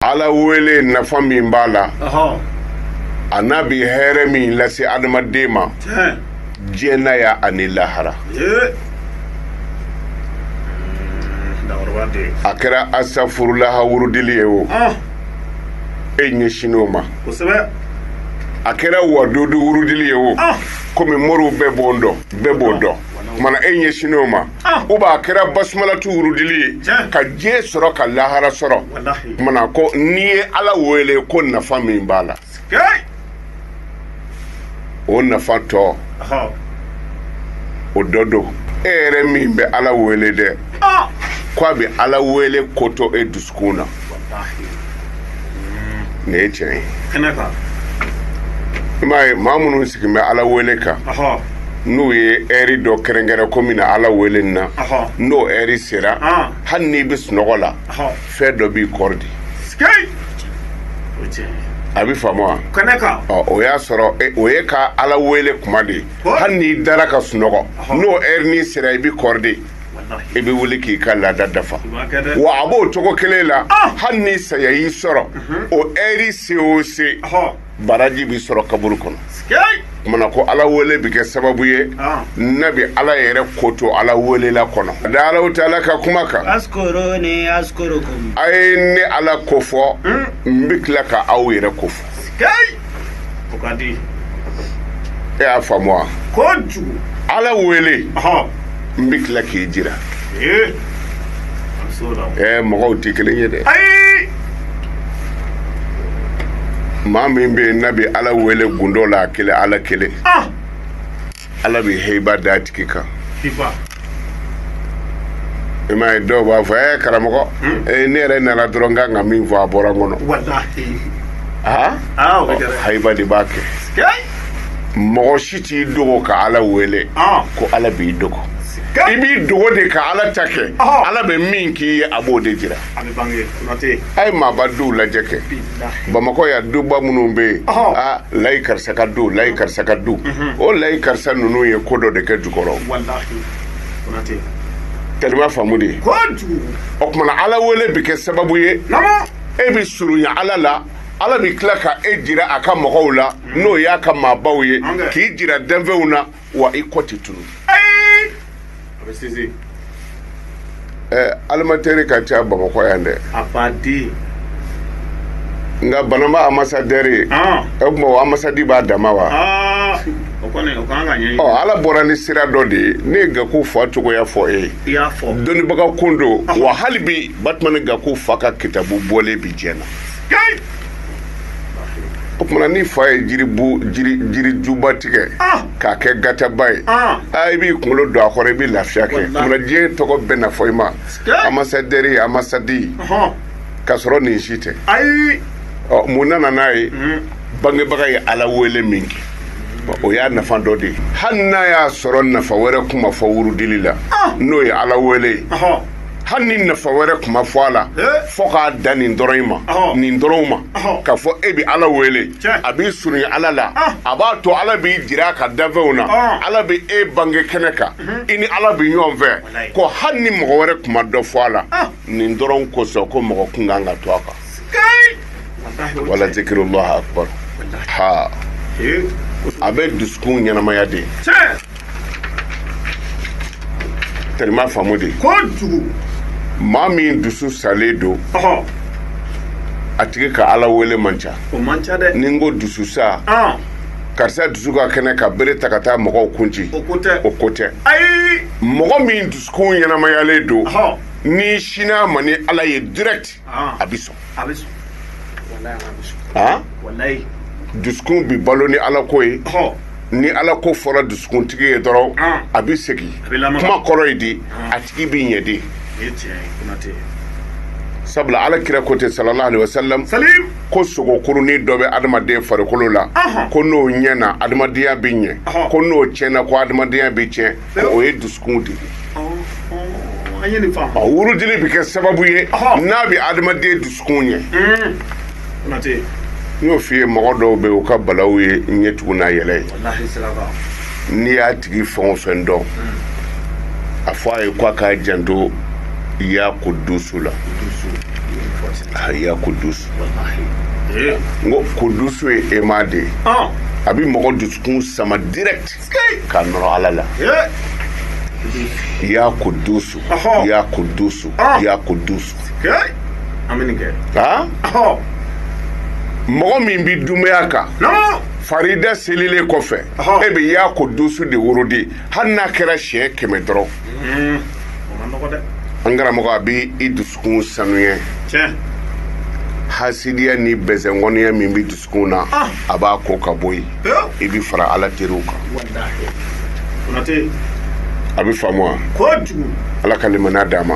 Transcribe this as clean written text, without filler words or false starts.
ala wele nafa min b'a la a n'a bi hɛrɛ min lase adamaden ma diɲɛnaya ani lahara a kɛra asafurulaha wurudili ye o e ɲɛsinin o ma a kɛra wadudu wurudili ye o komi moriw bɛɛ b'o dɔn mana e ɲɛsinin o ma ou bien a kɛra basumalatu wurudili ye ka diɲɛ sɔrɔ ka lahara sɔrɔ mana ko n'i ye ala wele ko nafa min b'a la o nafa tɔ o dɔ don e yɛrɛ min bɛ ala wele dɛ ko a bɛ ala wele ko to e dusukun na nin ye tiɲɛ ye i m'a ye maa minnu sigin bɛ ala wele kan n'u ye ɛri dɔ kɛrɛnkɛrɛn ko min na ala wele nin na n'o ɛri sera hali n'i bɛ sunɔgɔ la fɛn dɔ b'i kɔrɔ di a bɛ faamu wa o y'a sɔrɔ o ye ka ala wele kuma de ye hali n'i dara ka sunɔgɔ n'o ɛri n'i sera i bɛ kɔrɔ de i bɛ wuli k'i ka laada dafa wa a b'o cogo kelen la hali ni saya y'i sɔrɔ o ɛri se o se baraji b'i sɔrɔ kaburu kɔnɔ mana ko ala wele bi kɛ sababu ye nabi ala yɛrɛ ko to ala wele la kɔnɔ da ala ta ala ka kuma kan askuruni askurukum a ye ne ala ko fɔ n bɛ tila ka aw yɛrɛ ko fɔ e y'a faamu wa ala wele n bɛ tila k'i jira mɔgɔw tɛ kelen ye dɛ maa min bɛ yen n'a bɛ ala wele gundo la kelen ala kelen ala bɛ heiba d'a tigi kan i m'a ye dɔw b'a fɔ karamɔgɔ ne yɛrɛ nana dɔrɔn kan ka min fɔ a bɔra n kɔnɔ heiba de b'a kɛ mɔgɔ si t'i dogo ka ala wele ko ala b'i dogo i b'i dogo de ka ala ta kɛ ala bɛ min k'i ye a b'o de jira a ye maaba duw lajɛ kɛ bamakɔ yan duba minnu bɛ yen layi karisa ka du layi karisa ka du o layi karisa ninnu ye ko dɔ de kɛ jukɔrɔ kalima faamu de ye o kumana ala wele bi kɛ sababu ye e bɛ surunya ala la ala bɛ tila ka e jira a ka mɔgɔw la n'o y'a ka maabaw ye k'i jira danfɛnw na wa i kɔ tɛ tunu alimatɛri ka ca bamakɔ yan dɛ nka banama amasadɛri e kuma o amasadi b'a dama wa ala bɔra ni sira dɔ de ye ne ye gaku fa cogoya fɔ e ye dɔnnibaga kun don wa hali bi Batmani Gaku fa ka kitabu bɔlen bi diɲɛ na o kumana ni fa ye jiri juba tigɛ k'a kɛ gataba ye i b'i kunkolo don a kɔrɔ i bɛ lafiya kɛ kumana diɲɛ tɔgɔ bɛɛ na fɔ i ma amasadɛri amasadi ka sɔrɔ nin si tɛ mun nana n'a ye bangebaga ye ala wele min kɛ o y'a nafa dɔ de ye hali n'a y'a sɔrɔ nafa wɛrɛ kuma fɔ wurudili la n'o ye ala wele hali ni nafa wɛrɛ kuma fɔ a la fɔ k'a da nin dɔrɔn ma nin dɔrɔn ma ka fɔ e bɛ ala wele a b'i surunya ala la a b'a to ala b'i jira a ka danfɛnw na ala bɛ e bange kɛnɛ kan i ni ala bɛ ɲɔgɔn fɛ ko hali ni mɔgɔ wɛrɛ kuma dɔ fɔ a la nin dɔrɔn kosɔn ko mɔgɔ kun kan ka to a kan wala zikirullahi akbar a bɛ dusukun ɲɛnamaya de tellement faamu de maa min dusu salen don a tigi ka ala wele man ca ni n ko dusu sa karisa dusu ka kɛnɛ ka bere ta ka taa mɔgɔw kunci o ko tɛ mɔgɔ min dusukun ɲɛnamayalen don ni sina ma ni ala ye direct a bɛ sɔn dusukun bi balo ni ala ko ye ni ala ko fɔra dusukuntigi ye dɔrɔn a bɛ segin kuma kɔrɔ ye di a tigi bɛ ɲɛ de sabula ala kira ko ten sallallahu alaihi wasallam ko sogokurunin dɔ bɛ adamaden farikolo la ko n'o ɲɛna adamadenya bɛ ɲɛ ko n'o tiɲɛna ko adamadenya bɛ tiɲɛ ko o ye dusukun de ye wurudili bɛ kɛ sababu ye n'a bɛ adamaden dusukun ɲɛ n y'o f'i ye mɔgɔ dɔw bɛ u ka balaw ye ɲɛtugu n'a yɛlɛ ye n'i y'a tigi fɛn o fɛn dɔn a fɔ a ye ko a k'a janto i y'a ko dusu la ya kudus ngo kudus ye emade abi mɔgɔ dusukun sama direct ka nɔrɔ ala la ya kudusu ya kudusu ya kudusu mɔgɔ min bi dumaya kan farida selilen kɔfɛ e bɛ ya kudusu de worodi hali n'a kɛra siɲɛ 100 dɔrɔn an karamɔgɔ a bi i dusukun sanuya hasidiya ni bɛsɛngɔniya min bi dusukun na a b'a ko ka bɔ yen i bi fara ala teriw kan a bi faamu wa ala ka limaniya d'a ma